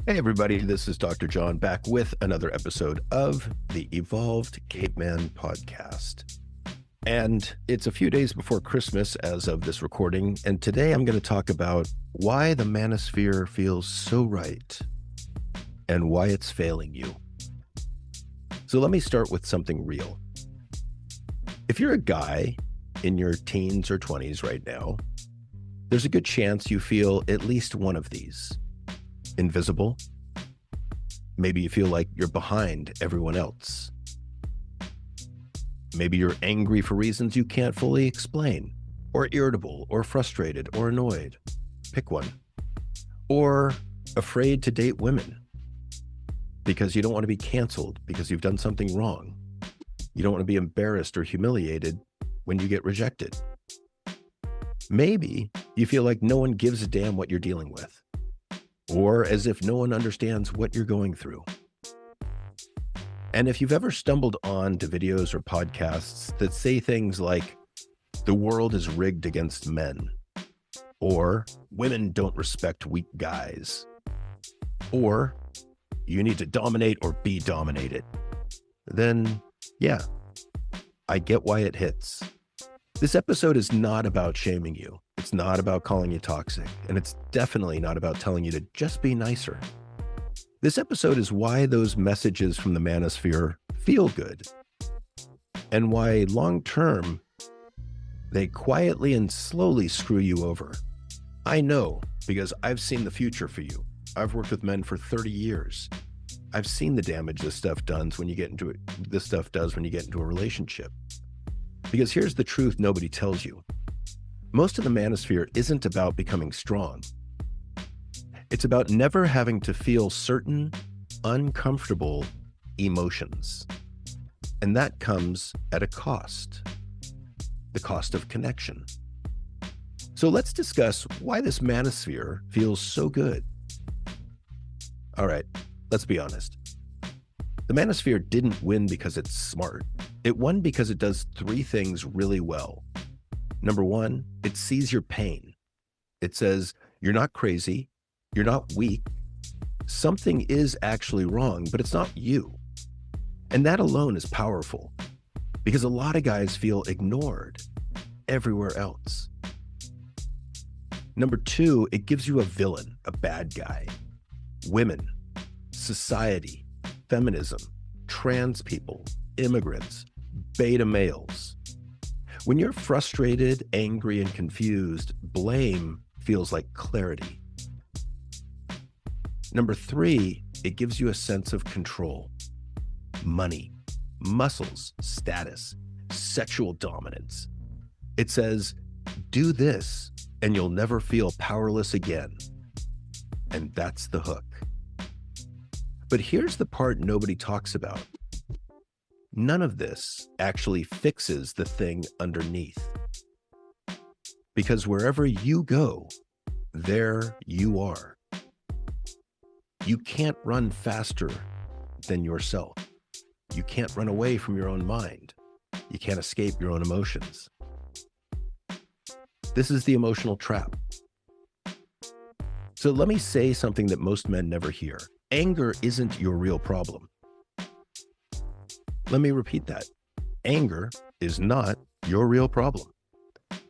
Hey everybody, this is Dr. John back with another episode of the Evolved Caveman podcast. And it's a few days before Christmas as of this recording, and today I'm going to talk about why the Manosphere feels so right and why it's failing you. So let me start with something real. If you're a guy in your teens or 20s right now, there's a good chance you feel at least one of these. Invisible. Maybe you feel like you're behind everyone else. Maybe you're angry for reasons you can't fully explain, or irritable, or frustrated, or annoyed. Pick one. Or afraid to date women because you don't want to be canceled because you've done something wrong. You don't want to be embarrassed or humiliated when you get rejected. Maybe you feel like no one gives a damn what you're dealing with, or as if no one understands what you're going through. And if you've ever stumbled on to videos or podcasts that say things like, the world is rigged against men, or women don't respect weak guys, or you need to dominate or be dominated, then yeah, I get why it hits. This episode is not about shaming you. It's not about calling you toxic, and it's definitely not about telling you to just be nicer. This episode is why those messages from the Manosphere feel good, and why long-term, they quietly and slowly screw you over. I know, because I've seen the future for you. I've worked with men for 30 years. I've seen the damage this stuff does when you get into a relationship. Because here's the truth nobody tells you. Most of the Manosphere isn't about becoming strong. It's about never having to feel certain, uncomfortable emotions. And that comes at a cost. The cost of connection. So let's discuss why this Manosphere feels so good. All right, let's be honest. The Manosphere didn't win because it's smart. It won because it does three things really well. Number one, it sees your pain. It says, you're not crazy, you're not weak. Something is actually wrong, but it's not you. And that alone is powerful because a lot of guys feel ignored everywhere else. Number two, it gives you a villain, a bad guy. Women, society, feminism, trans people, immigrants, beta males. When you're frustrated, angry, and confused, blame feels like clarity. Number three, it gives you a sense of control. Money, muscles, status, sexual dominance. It says, do this and you'll never feel powerless again. And that's the hook. But here's the part nobody talks about. None of this actually fixes the thing underneath. Because wherever you go, there you are. You can't run faster than yourself. You can't run away from your own mind. You can't escape your own emotions. This is the emotional trap. So let me say something that most men never hear. Anger isn't your real problem. Let me repeat that. Anger is not your real problem.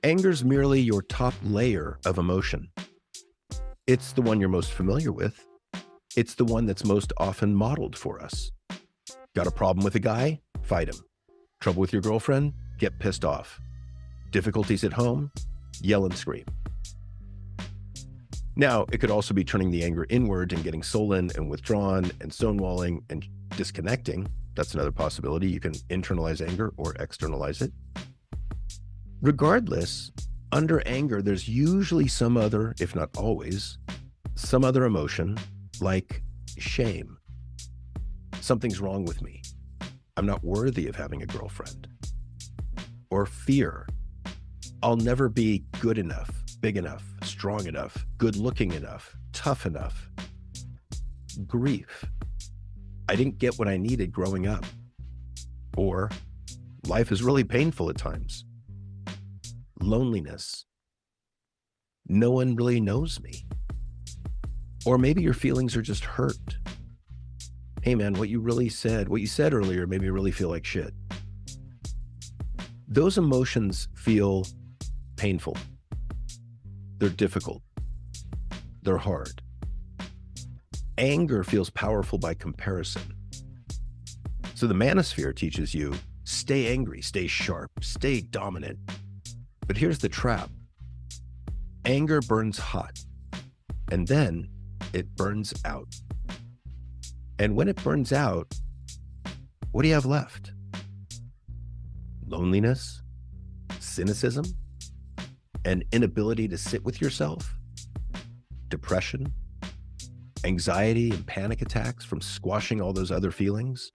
Anger's merely your top layer of emotion. It's the one you're most familiar with. It's the one that's most often modeled for us. Got a problem with a guy? Fight him. Trouble with your girlfriend? Get pissed off. Difficulties at home? Yell and scream. Now, it could also be turning the anger inward and getting sullen and withdrawn and stonewalling and disconnecting. That's another possibility. You can internalize anger or externalize it. Regardless, under anger, there's usually some other, if not always, some other emotion like shame. Something's wrong with me. I'm not worthy of having a girlfriend. Or fear. I'll never be good enough, big enough, strong enough, good looking enough, tough enough. Grief. I didn't get what I needed growing up. Or life is really painful at times. Loneliness. No one really knows me. Or maybe your feelings are just hurt. Hey man, what you said earlier made me really feel like shit. Those emotions feel painful. They're difficult. They're hard. Anger feels powerful by comparison. So the Manosphere teaches you, stay angry, stay sharp, stay dominant. But here's the trap. Anger burns hot, and then it burns out. And when it burns out, what do you have left? Loneliness, cynicism, an inability to sit with yourself, depression, anxiety and panic attacks from squashing all those other feelings,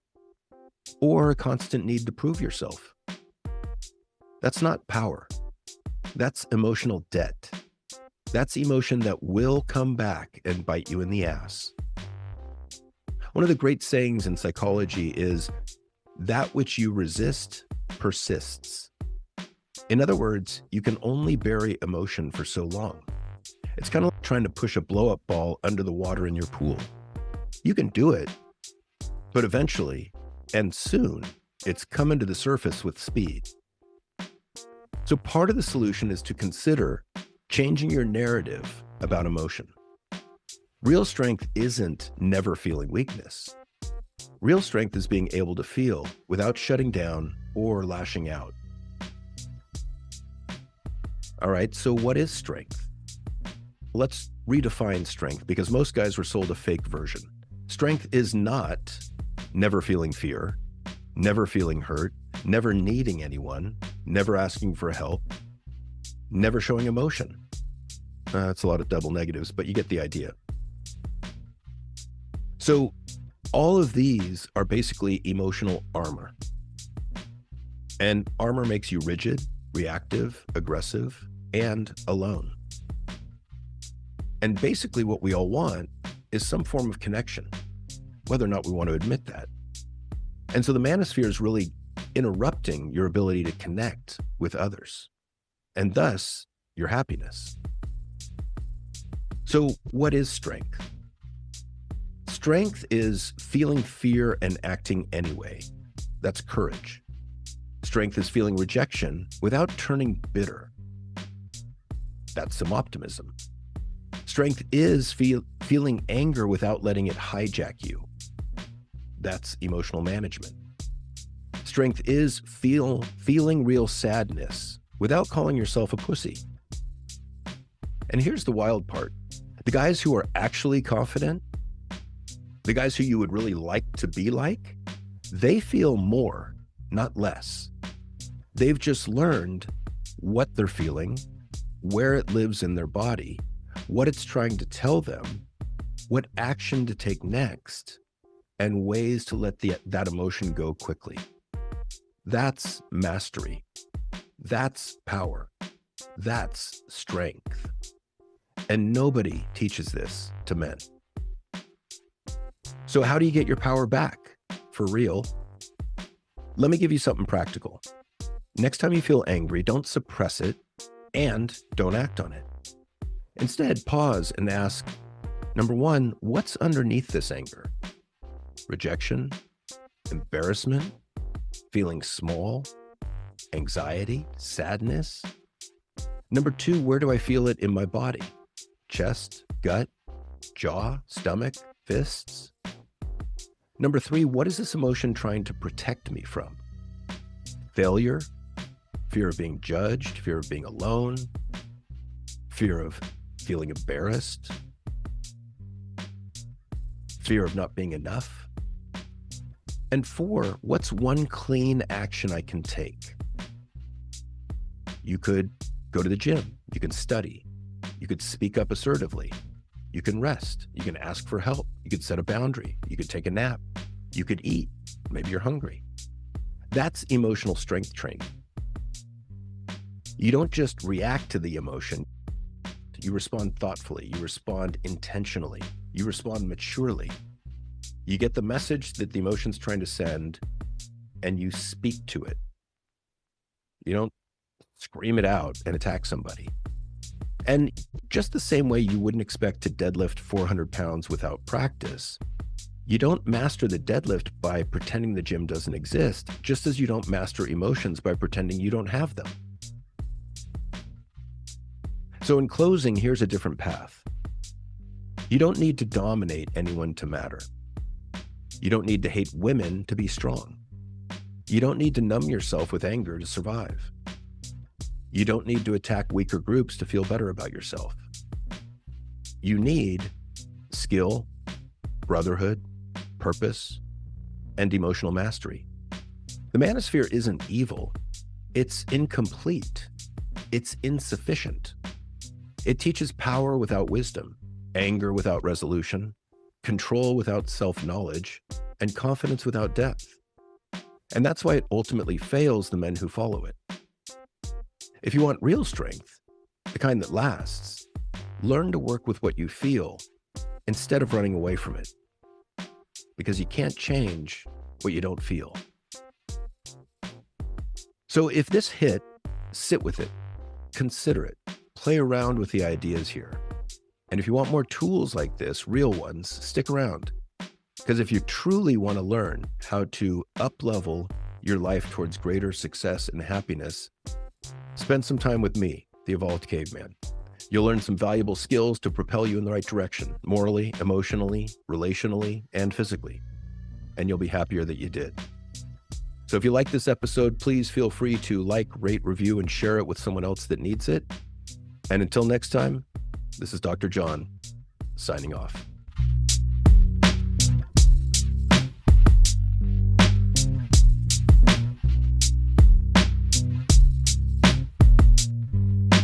or a constant need to prove yourself. That's not power. That's emotional debt. That's emotion that will come back and bite you in the ass. One of the great sayings in psychology is, that which you resist persists. In other words, you can only bury emotion for so long. It's kind of like trying to push a blow-up ball under the water in your pool. You can do it, but eventually, and soon, it's coming to the surface with speed. So part of the solution is to consider changing your narrative about emotion. Real strength isn't never feeling weakness. Real strength is being able to feel without shutting down or lashing out. All right, so what is strength? Let's redefine strength, because most guys were sold a fake version. Strength is not never feeling fear, never feeling hurt, never needing anyone, never asking for help, never showing emotion. That's a lot of double negatives, but you get the idea. So all of these are basically emotional armor. And armor makes you rigid, reactive, aggressive, and alone. And basically what we all want is some form of connection, whether or not we want to admit that. And so the Manosphere is really interrupting your ability to connect with others, and thus your happiness. So what is strength? Strength is feeling fear and acting anyway. That's courage. Strength is feeling rejection without turning bitter. That's some optimism. Strength is feeling anger without letting it hijack you. That's emotional management. Strength is feeling real sadness without calling yourself a pussy. And here's the wild part. The guys who are actually confident, the guys who you would really like to be like, they feel more, not less. They've just learned what they're feeling, where it lives in their body, what it's trying to tell them, what action to take next, and ways to let that emotion go quickly. That's mastery. That's power. That's strength. And nobody teaches this to men. So how do you get your power back for real? Let me give you something practical. Next time you feel angry, don't suppress it and don't act on it. Instead, pause and ask, number one, what's underneath this anger? Rejection, embarrassment, feeling small, anxiety, sadness? Number two, where do I feel it in my body? Chest, gut, jaw, stomach, fists? Number three, what is this emotion trying to protect me from? Failure, fear of being judged, fear of being alone, fear of feeling embarrassed, fear of not being enough. And four, what's one clean action I can take? You could go to the gym, you can study, you could speak up assertively, you can rest, you can ask for help, you could set a boundary, you could take a nap, you could eat, maybe you're hungry. That's emotional strength training. You don't just react to the emotion, you respond thoughtfully, you respond intentionally, you respond maturely. You get the message that the emotion's trying to send, and you speak to it. You don't scream it out and attack somebody. And just the same way you wouldn't expect to deadlift 400 pounds without practice, you don't master the deadlift by pretending the gym doesn't exist, just as you don't master emotions by pretending you don't have them. So in closing, here's a different path. You don't need to dominate anyone to matter. You don't need to hate women to be strong. You don't need to numb yourself with anger to survive. You don't need to attack weaker groups to feel better about yourself. You need skill, brotherhood, purpose, and emotional mastery. The Manosphere isn't evil. It's incomplete. It's insufficient. It teaches power without wisdom, anger without resolution, control without self-knowledge, and confidence without depth. And that's why it ultimately fails the men who follow it. If you want real strength, the kind that lasts, learn to work with what you feel instead of running away from it. Because you can't change what you don't feel. So if this hit, sit with it, consider it, play around with the ideas here. And if you want more tools like this, real ones, stick around. Because if you truly want to learn how to up-level your life towards greater success and happiness, spend some time with me, the Evolved Caveman. You'll learn some valuable skills to propel you in the right direction, morally, emotionally, relationally, and physically. And you'll be happier that you did. So if you like this episode, please feel free to like, rate, review, and share it with someone else that needs it. And until next time, this is Dr. John, signing off.